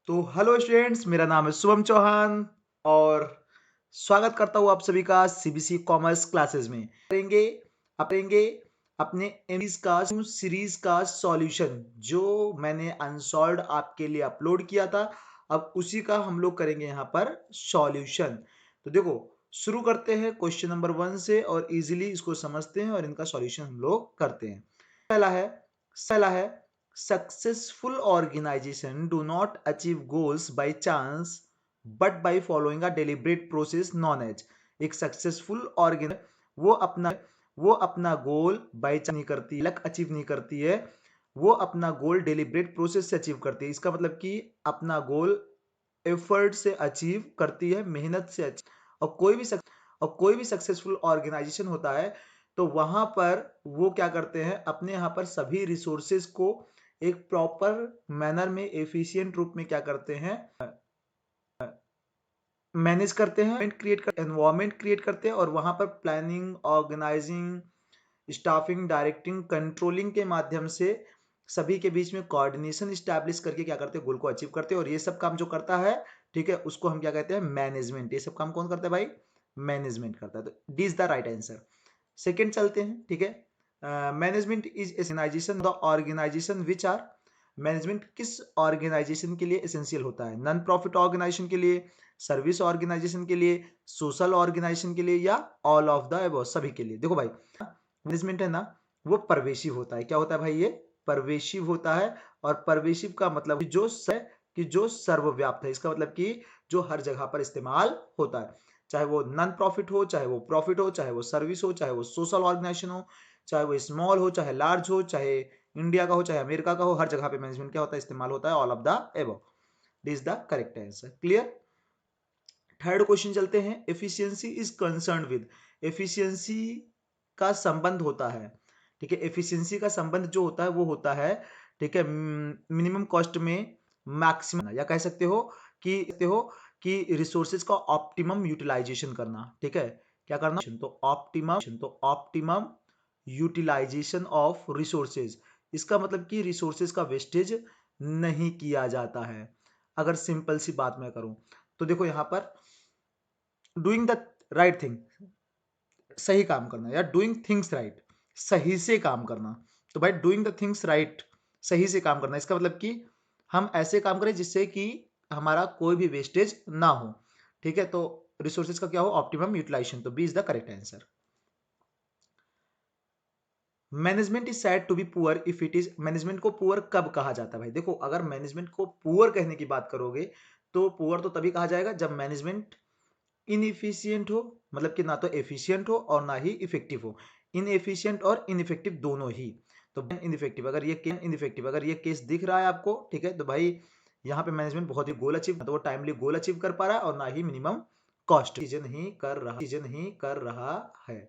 तो hello students, मेरा नाम है शुभम चौहान और स्वागत करता हूँ आप सभी का सीबीसी कॉमर्स क्लासेस में। करेंगे अपने सीरीज का सॉल्यूशन जो मैंने अनसॉल्व्ड आपके लिए अपलोड किया था। अब उसी का हम लोग करेंगे यहाँ पर सॉल्यूशन। तो देखो, शुरू करते हैं क्वेश्चन नंबर 1 से और इजीली इसको समझते हैं और इनका सॉल्यूशन हम लोग करते हैं। पहला है successful organization do not achieve goals by chance but by following a deliberate process known as। एक सक्सेसफुल ऑर्गेनाइजेशन वो अपना गोल बाय चांस नहीं करती, लक अचीव नहीं करती है। वो अपना गोल डेलिब्रेट प्रोसेस से अचीव करती है। इसका मतलब कि अपना गोल एफर्ट से अचीव करती है, मेहनत से अचीव। और कोई भी सक्सेसफुल ऑर्गेनाइजेशन होता है तो वहां पर वो क्या करते हैं, अपने यहाँ पर सभी रिसोर्सेज को एक प्रॉपर मैनर में, एफिशिएंट रूप में क्या करते हैं, मैनेज करते हैं, एनवायरमेंट क्रिएट करते हैं और वहां पर planning, organising, staffing, directing, controlling के माध्यम से सभी के बीच में कोऑर्डिनेशन स्टैब्लिश करके क्या करते हैं, गोल को अचीव करते हैं। और ये सब काम जो करता है, ठीक है, उसको हम क्या कहते हैं, मैनेजमेंट। ये सब काम कौन करता है भाई? मैनेजमेंट करता है। तो D is the right answer. Second चलते हैं, ठीक है। Management is organisation the organisation which are. Management किस ऑर्गेनाइजेशन के लिए एसेंशियल होता है? नॉन प्रॉफिट ऑर्गेनाइजेशन के लिए, सर्विस ऑर्गेनाइजेशन के लिए, सोशल ऑर्गेनाइजेशन के लिए, या ऑल ऑफ द अबव, सभी के लिए। देखो भाई, मैनेजमेंट है ना, वो परवेशिव होता है। क्या होता है भाई? ये परवेशिव होता है। और परवेशिव का मतलब जो सर्वव्याप्त है। इसका मतलब कि जो हर जगह पर इस्तेमाल होता है, चाहे वो नॉन प्रॉफिट हो, चाहे वो प्रॉफिट हो, चाहे वो सर्विस हो, चाहे वो सोशल ऑर्गेनाइजेशन हो, चाहे वो स्मॉल हो, चाहे लार्ज हो, चाहे इंडिया का हो, चाहे अमेरिका का हो, हर जगह पे मैनेजमेंट क्या होता है, इस्तेमाल होता है। All of the above, this is the correct answer. Clear? Third question चलते हैं। Efficiency is concern with. Efficiency का संबंध होता है, ठीक है। एफिशिएंसी का संबंध जो होता है वो होता है, ठीक है, मिनिमम कॉस्ट में मैक्सिमम, या कह सकते कि रिसोर्सेज का ऑप्टिमम यूटिलाइजेशन करना, ठीक है। क्या करना? तो ऑप्टिमम यूटिलाइजेशन ऑफ रिसोर्सेज। इसका मतलब कि रिसोर्सेज का वेस्टेज नहीं किया जाता है। अगर सिंपल सी बात मैं करूं तो देखो, यहां पर डूइंग द राइट थिंग, सही काम करना, या डूइंग थिंग्स राइट, सही से काम करना। तो भाई डूइंग द थिंग्स राइट, सही से काम करना, इसका मतलब कि हम ऐसे काम करें जिससे कि हमारा कोई भी वेस्टेज ना हो, ठीक है। तो रिसोर्सेज का क्या हो? Optimum utilization. तो B is the correct answer. Management is said to be poor if it is. Management को पुअर कब कहा जाता है भाई? देखो, अगर मैनेजमेंट को पुअर कहने की बात करोगे तो पुअर तो तभी कहा जाएगा जब मैनेजमेंट इनएफिशिएंट हो, मतलब कि ना तो एफिशिएंट हो और ना ही इफेक्टिव हो। इनएफिशिएंट और इनइफेक्टिव दोनों ही। तो इनइफेक्टिव अगर ये केस दिख रहा है आपको, ठीक है, तो भाई यहाँ पे मैनेजमेंट बहुत ही गोल अचीव, तो वो टाइमली गोल अचीव कर पा रहा है और ना ही मिनिमम कॉस्ट चीजें नहीं कर रहा है।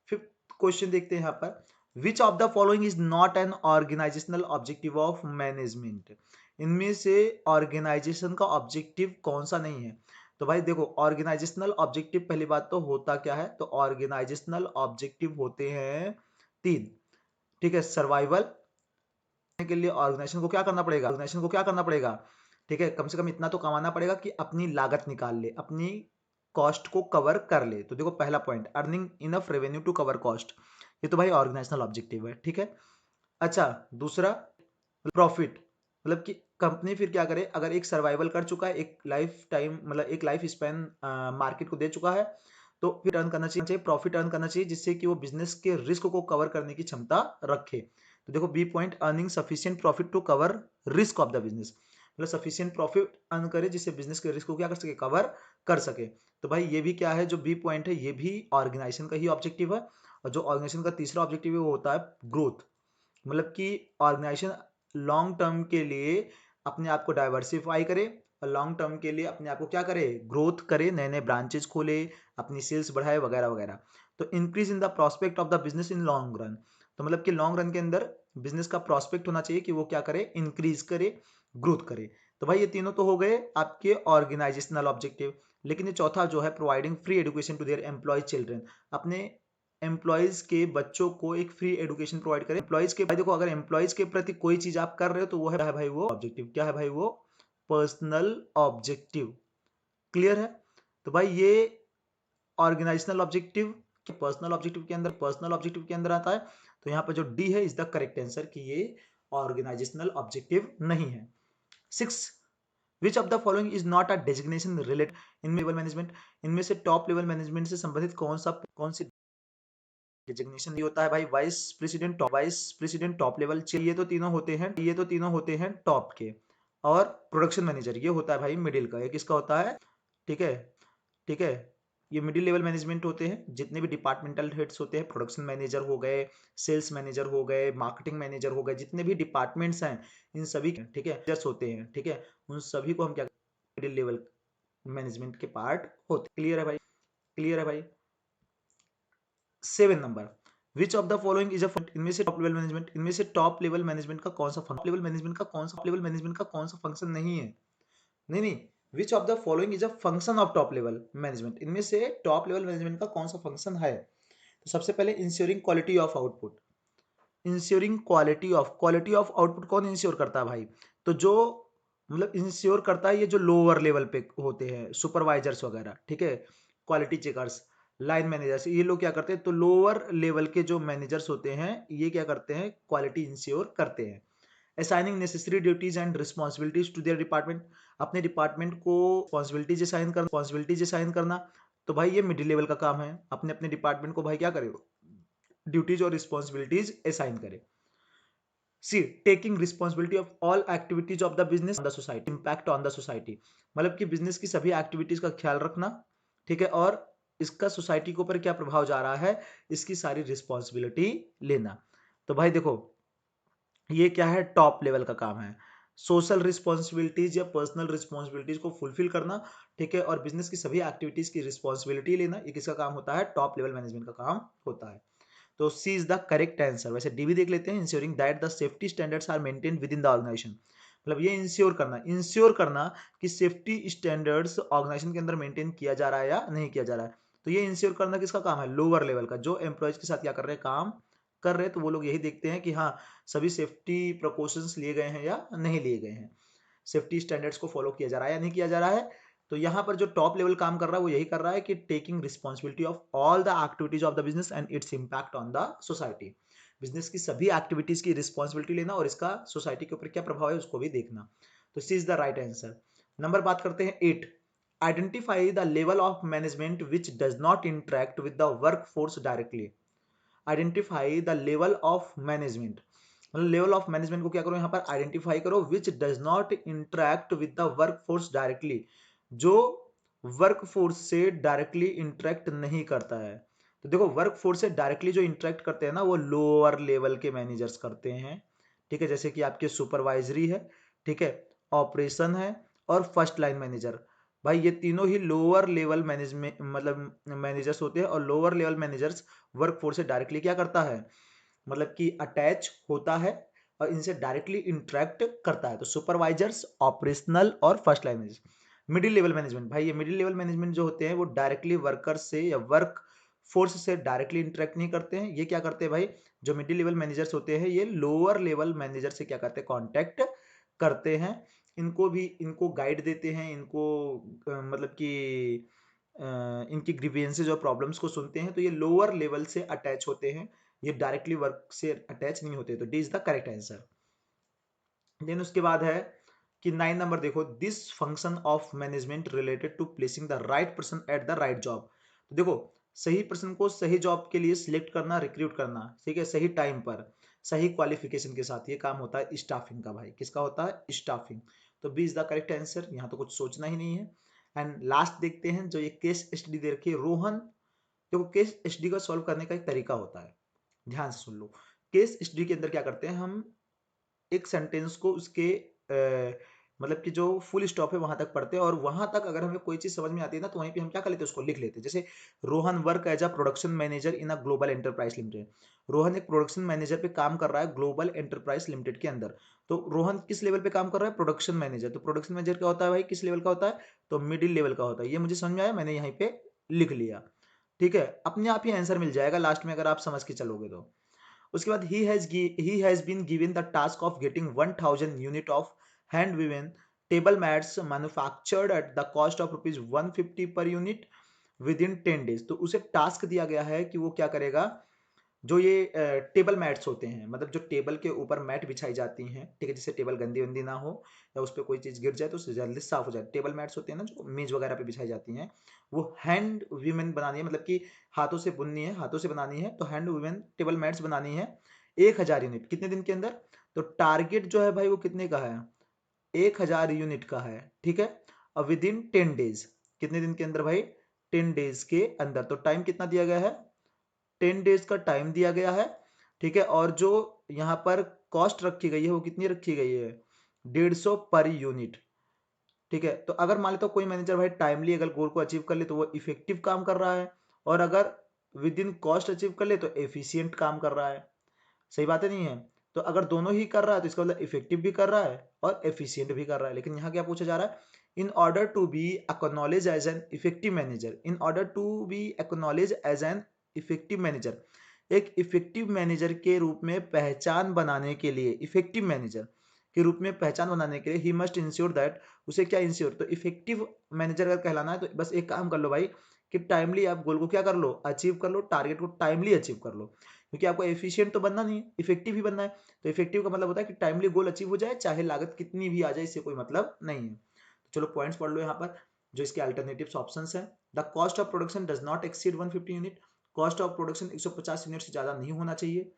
फिफ्थ क्वेश्चन देखते हैं यहाँ पर। Which of the following is not an organisational objective of management. इनमें से ऑर्गेनाइजेशन का ऑब्जेक्टिव कौन सा नहीं है? तो भाई देखो, ऑर्गेनाइजेशनल ऑब्जेक्टिव पहली बात तो होता क्या है, तो ऑर्गेनाइजेशनल ऑब्जेक्टिव होते हैं 3, ठीक है। सर्वाइवल के लिए ऑर्गेनाइजेशन को क्या करना पड़ेगा, ठीक है, कम से कम इतना तो कमाना पड़ेगा कि अपनी लागत निकाल ले, अपनी कॉस्ट को कवर कर ले। तो देखो, पहला point, earning enough revenue to cover cost, ये तो भाई ऑर्गेनाइजेशनल ऑब्जेक्टिव है, ठीक है। अच्छा, दूसरा प्रॉफिट, मतलब कि कंपनी फिर क्या करे, अगर एक सर्वाइवल कर चुका है, एक लाइफ टाइम मतलब एक लाइफ स्पैन मार्केट को दे चुका है, तो फिर अर्न करना चाहिए, प्रॉफिट अर्न करना चाहिए, जिससे कि वो बिजनेस के रिस्क को कवर करने की क्षमता रखे। तो देखो, B point, earning sufficient profit to cover risk of the business, मतलब सफिशिएंट प्रॉफिट अर्न करे जिससे बिजनेस के रिस्क को क्या कर सके, कवर कर सके। तो भाई ये भी क्या है, जो बी पॉइंट है, ये भी ऑर्गेनाइजेशन का ही ऑब्जेक्टिव है। और जो ऑर्गेनाइजेशन का तीसरा ऑब्जेक्टिव है वो होता है ग्रोथ, मतलब कि ऑर्गेनाइजेशन लॉन्ग टर्म के लिए अपने आप को डाइवर्सिफाई करे और लॉन्ग टर्म के लिए अपने आप को क्या करे, ग्रोथ करे, नए नए ब्रांचेस खोले, अपनी सेल्स बढ़ाए, वगैरह वगैरह। तो increase in the prospect of the business in long run, तो मतलब कि लॉन्ग रन के अंदर बिजनेस का प्रोस्पेक्ट होना चाहिए कि वो क्या करे, इंक्रीज करे, ग्रोथ करे। तो भाई ये तीनों तो हो गए आपके ऑर्गेनाइजेशनल ऑब्जेक्टिव। लेकिन ये चौथा जो है, providing free education to their employ children, अपने एम्प्लॉयज के बच्चों को एक फ्री एजुकेशन प्रोवाइड करें। एम्प्लॉयज के भाई देखो, अगर एम्प्लॉयज के प्रति कोई चीज आप कर रहे हो तो वो है भाई, वो ऑब्जेक्टिव क्या है भाई, वो पर्सनल ऑब्जेक्टिव। क्लियर है? तो भाई ये ऑर्गेनाइजेशनल ऑब्जेक्टिव पर्सनल ऑब्जेक्टिव के अंदर आता है। तो यहाँ पर जो डी है इज द करेक्ट आंसर कि ये ऑर्गेनाइजेशनल ऑब्जेक्टिव नहीं है। 6, विच of the following is not a designation related इनमें लेवल मैनेजमेंट, इनमें से टॉप लेवल मैनेजमेंट से संबंधित कौन सी डेजिग्नेशन नहीं होता है भाई? वाइस प्रेसिडेंट टॉप लेवल, ये तो तीनों होते हैं टॉप के, और प्रोडक्शन मैनेजर ये होता है भाई मिडिल का। ये किसका होता है? ठीक है, ठीक है, ये मिडिल लेवल मैनेजमेंट होते हैं। जितने भी डिपार्टमेंटल हेड्स होते हैं, प्रोडक्शन मैनेजर हो गए, सेल्स मैनेजर हो गए, मार्केटिंग मैनेजर हो गए, जितने भी डिपार्टमेंट्स हैं इन सभी के, ठीक है, मैनेजर्स होते हैं, ठीक है, उन सभी को हम क्या मिडिल लेवल मैनेजमेंट के पार्ट होते। क्लियर है भाई? क्लियर है भाई? 7 number, which of the following is a, इनमें से टॉप लेवल मैनेजमेंट, इनमें से टॉप लेवल मैनेजमेंट का कौन सा फंक्शन नहीं है? नहीं नहीं, विच of the following is a function of top level management, इनमें से टॉप लेवल मैनेजमेंट का कौन सा फंक्शन है? तो सबसे पहले ensuring quality of output. Ensuring quality of output कौन इंश्योर करता है भाई? तो जो मतलब इंश्योर करता है ये जो लोअर लेवल पे होते हैं, सुपरवाइजर्स वगैरह, ठीक है, क्वालिटी चेकर्स, लाइन मैनेजर्स, ये लोग क्या करते हैं? तो लोअर लेवल के जो मैनेजर्स होते हैं ये क्या करते हैं? क्वालिटी इंश्योर करते हैं। Assigning necessary duties and responsibilities to their department, अपने डिपार्टमेंट को रिस्पॉन्सिबिलिटीज असाइन करना। तो भाई ये मिडिल लेवल का काम है, अपने अपने डिपार्टमेंट को भाई क्या करे? ड्यूटीज और रिस्पॉन्सिबिलिटीज असाइन करे। C, taking responsibility of all activities of the business on the society, impact on the society, मतलब कि बिजनेस की सभी एक्टिविटीज का ख्याल रखना, ठीक है, और इसका सोसाइटी के ऊपर क्या प्रभाव जा रहा है, इसकी सारी रिस्पॉन्सिबिलिटी लेना। तो भाई देखो ये क्या है? टॉप लेवल का काम है, सोशल रिस्पॉन्सिबिलिटीज या पर्सनल रिस्पॉन्सिबिलिटीज को फुलफिल करना, ठीक है, और बिजनेस की सभी एक्टिविटीज की रिस्पॉन्सिबिलिटी लेना, ये किसका काम होता है? टॉप लेवल मैनेजमेंट का काम होता है। तो C is the correct answer. वैसे डी भी देख लेते हैं, ensuring that the safety standards are maintained within the organisation, मतलब ये इंश्योर करना कि सेफ्टी स्टैंडर्ड्स ऑर्गेनाइजेशन के अंदर मेंटेन किया जा रहा है या नहीं किया जा रहा है। तो ये इंश्योर करना किसका काम है? लोअर लेवल का, जो एम्प्लॉयज के साथ क्या कर रहे हैं? काम कर रहे हैं, तो वो लोग यही देखते हैं कि हाँ सभी सेफ्टी प्रिकॉशंस लिए गए हैं या नहीं लिए गए हैं, सेफ्टी स्टैंडर्ड्स को फॉलो किया जा रहा है या नहीं किया जा रहा है। तो यहाँ पर जो टॉप लेवल काम कर रहा है वो यही कर रहा है कि taking responsibility of all the activities of the business and it's impact on the society, business की सभी एक्टिविटीज की रिस्पॉन्सिबिलिटी लेना और इसका सोसाइटी के ऊपर क्या प्रभाव है उसको भी देखना। तो C is the right answer. Number बात करते हैं 8, identify the level of management which does not interact with the work force directly. Identify the level of management, मतलब लेवल ऑफ मैनेजमेंट को क्या करो? यहाँ पर आइडेंटिफाई करो, which does not interact with the work force directly, जो work force से directly interact नहीं करता है। तो देखो वर्क फोर्स से डायरेक्टली जो इंटरेक्ट करते हैं ना वो लोअर लेवल के मैनेजर्स करते हैं, ठीक है, जैसे कि आपके सुपरवाइजरी है, ठीक है, ऑपरेशन है और फर्स्ट लाइन मैनेजर। भाई ये तीनों ही लोअर लेवल मैनेजमेंट मतलब मैनेजर्स होते हैं, और lower level managers work force से डायरेक्टली क्या करता है? मतलब कि अटैच होता है और इनसे डायरेक्टली इंटरेक्ट करता है। तो सुपरवाइजर्स, ऑपरेशनल और first line manager. Middle level management, भाई ये मिडिल लेवल मैनेजमेंट जो होते हैं वो डायरेक्टली वर्कर्स से या वर्क फोर्स से डायरेक्टली इंटरेक्ट नहीं करते हैं। ये क्या करते हैं भाई? जो मिडिल लेवल मैनेजर्स होते हैं ये लोअर लेवल मैनेजर से क्या करते हैं? कॉन्टेक्ट करते हैं, इनको गाइड देते हैं, इनको मतलब कि इनकी ग्रीवेंसेज और प्रॉब्लम्स को सुनते हैं। तो ये लोअर लेवल से अटैच होते हैं, ये डायरेक्टली वर्क से अटैच नहीं होते। तो D is the correct answer. Then उसके बाद है कि 9 नंबर देखो, this function of management related to placing the right person at the right job. तो देखो सही पर्सन को सही जॉब के लिए सिलेक्ट करना, रिक्रूट करना, ठीक है, सही टाइम पर सही क्वालिफिकेशन के साथ, ये काम होता है स्टाफिंग का। भाई किसका होता है? स्टाफिंग। तो B is the correct answer, यहाँ तो कुछ सोचना ही नहीं है। एंड लास्ट देखते हैं जो ये केस स्टडी दे रखी है रोहन। देखो केस स्टडी को सॉल्व करने का एक तरीका होता है, ध्यान से सुन लो। केस स्टडी के अंदर क्या करते हैं हम? एक सेंटेंस को उसके मतलब कि जो फुल स्टॉप है वहां तक पढ़ते हैं, और वहां तक अगर हमें कोई चीज समझ में आती है ना तो वहीं पे हम क्या कर लेते हैं? उसको लिख लेते हैं। जैसे Rohan work as a production manager in a global enterprise limited. Rohan एक प्रोडक्शन मैनेजर पे काम कर रहा है ग्लोबल एंटरप्राइज लिमिटेड के अंदर। तो रोहन किस लेवल पे काम कर रहा है? Production manager. तो प्रोडक्शन मैनेजर क्या होता है भाई? किस लेवल का होता है? तो मिडिल लेवल का होता है। ये मुझे समझ में आया, मैंने यहीं पे लिख लिया, ठीक है। अपने आप ही आंसर मिल जाएगा लास्ट में अगर आप समझ के चलोगे तो। उसके बाद he has been given the task of getting 1000 unit of hand woven table mats manufactured at the cost of ₹150 per unit with in 10 days. तो उसे टास्क दिया गया है कि वो क्या करेगा, जो ये टेबल मैट्स होते हैं, मतलब जो टेबल के ऊपर मैट बिछाई जाती हैं, ठीक है, जिससे टेबल गंदी वंदी ना हो या उस पर कोई चीज़ गिर जाए तो उससे जल्दी साफ हो जाए। टेबल मैट्स होते हैं ना जो मेज वगैरह पे बिछाई जाती हैं, वो हैंड वीमेन बनानी है, मतलब कि हाथों से बुननी है, हाथों से बनानी है, तो हैंड वीमेन टेबल मैट्स बनानी है 1000 यूनिट कितने दिन के अंदर। तो टारगेट जो है भाई वो कितने का है, 1000 यूनिट का है, ठीक है। और विद इन 10 डेज, कितने दिन के अंदर भाई, 10 डेज के अंदर। तो टाइम कितना दिया गया है, 10 डेज का टाइम दिया गया है, ठीक है। और जो यहाँ पर कॉस्ट रखी गई है वो कितनी रखी गई है, 150 पर यूनिट, ठीक है। तो अगर मान लेते हो कोई मैनेजर भाई टाइमली अगर गोल को अचीव कर ले तो वो इफेक्टिव काम कर रहा है, और अगर विद इन कॉस्ट अचीव कर ले तो एफिशिएंट काम कर रहा है। सही बात है नहीं है। तो अगर दोनों ही कर रहा है तो इसका मतलब इफेक्टिव भी कर रहा है और एफिशिएंट भी कर रहा है। लेकिन यहाँ क्या पूछा जा रहा है, in order to be acknowledge as an effective manager, in order to be acknowledge as an effective manager, एक इफेक्टिव मैनेजर के रूप में पहचान बनाने के लिए, इफेक्टिव मैनेजर के रूप में पहचान बनाने के लिए ही मस्ट इंश्योर दैट, उसे क्या इंश्योर, तो इफेक्टिव मैनेजर अगर कहलाना है तो बस एक काम कर लो भाई कि टाइमली आप गोल को क्या कर लो, अचीव कर लो, टारगेट को टाइमली अचीव कर लो, क्योंकि आपको एफिशिएंट तो बनना नहीं है, इफेक्टिव ही बनना है। तो इफेक्टिव का मतलब होता है कि टाइमली गोल अचीव हो जाए, चाहे लागत कितनी भी आ जाए, इससे कोई मतलब नहीं है। तो चलो पॉइंट्स पढ़ लो यहाँ पर जो इसके अल्टरनेटिव्स ऑप्शंस हैं। The cost of production does not exceed 150 unit, cost of production 150 unit से ज्यादा नहीं होना चाहिए,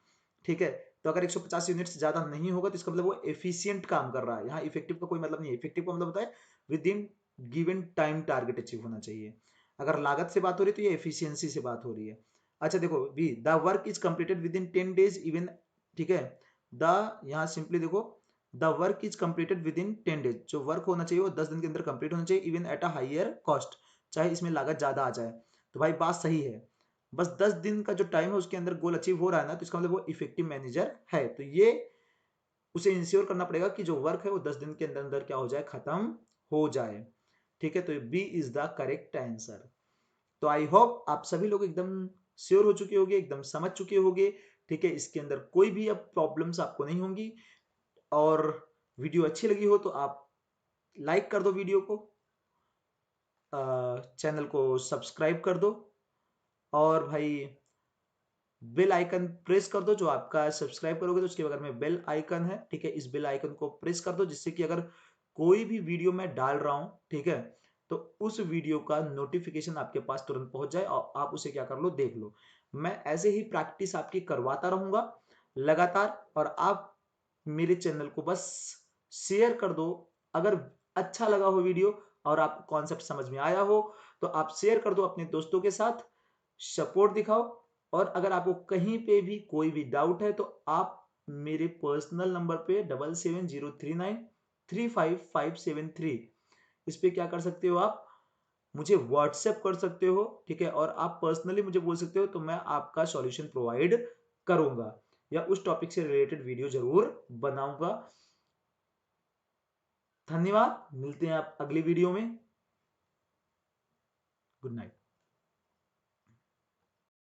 ठीक है। तो अगर 150 यूनिट से ज्यादा नहीं होगा तो इसका मतलब वो एफिशिएंट काम कर रहा है। यहाँ इफेक्टिव का कोई मतलब नहीं है, इफेक्टिव का मतलब होता है with in given time target achieve होना चाहिए। अगर लागत से बात हो रही है तो ये एफिशिएंसी से बात हो रही है। अच्छा देखो B, the work is completed within 10 days even, ठीक है। द, यहाँ सिंपली देखो, the work is completed within 10 days, जो वर्क होना चाहिए वो 10 दिन के अंदर कंप्लीट होना चाहिए, even at a higher cost, चाहे इसमें लागत ज्यादा आ जाए। तो भाई बात सही है, बस 10 दिन का जो टाइम है उसके अंदर गोल अचीव हो रहा है ना, तो इसका मतलब वो इफेक्टिव मैनेजर है। तो ये उसे इंश्योर करना पड़ेगा कि जो वर्क है वो 10 दिन के अंदर अंदर क्या हो जाए, खत्म हो जाए, ठीक है। तो B is the correct answer. तो आई होप आप सभी लोग एकदम श्योर हो चुके होंगे, एकदम समझ चुके होंगे, ठीक है। इसके अंदर कोई भी अब प्रॉब्लम्स आपको नहीं होंगी। और वीडियो अच्छी लगी हो तो आप लाइक कर दो वीडियो को, चैनल को सब्सक्राइब कर दो, और भाई बेल आइकन प्रेस कर दो। जो आपका सब्सक्राइब करोगे तो उसके बगल में बेल आइकन है, ठीक है, इस बेल आइकन को प्रेस कर दो, जिससे कि अगर कोई भी वीडियो मैं डाल रहा हूं, ठीक है, तो उस वीडियो का नोटिफिकेशन आपके पास तुरंत पहुंच जाए और आप उसे क्या कर लो, देख लो। मैं ऐसे ही प्रैक्टिस आपकी करवाता रहूंगा लगातार, और आप मेरे चैनल को बस शेयर कर दो। अगर अच्छा लगा हो वीडियो और आपको कॉन्सेप्ट समझ में आया हो तो आप शेयर कर दो अपने दोस्तों के साथ, सपोर्ट दिखाओ। और अगर आपको कहीं पे भी कोई भी डाउट है तो आप मेरे पर्सनल नंबर पे 7703935573, इस पे क्या कर सकते हो, आप मुझे व्हाट्सएप कर सकते हो, ठीक है। और आप पर्सनली मुझे बोल सकते हो, तो मैं आपका सॉल्यूशन प्रोवाइड करूंगा या उस टॉपिक से रिलेटेड वीडियो जरूर बनाऊंगा। धन्यवाद, मिलते हैं आप अगली वीडियो में। Good night.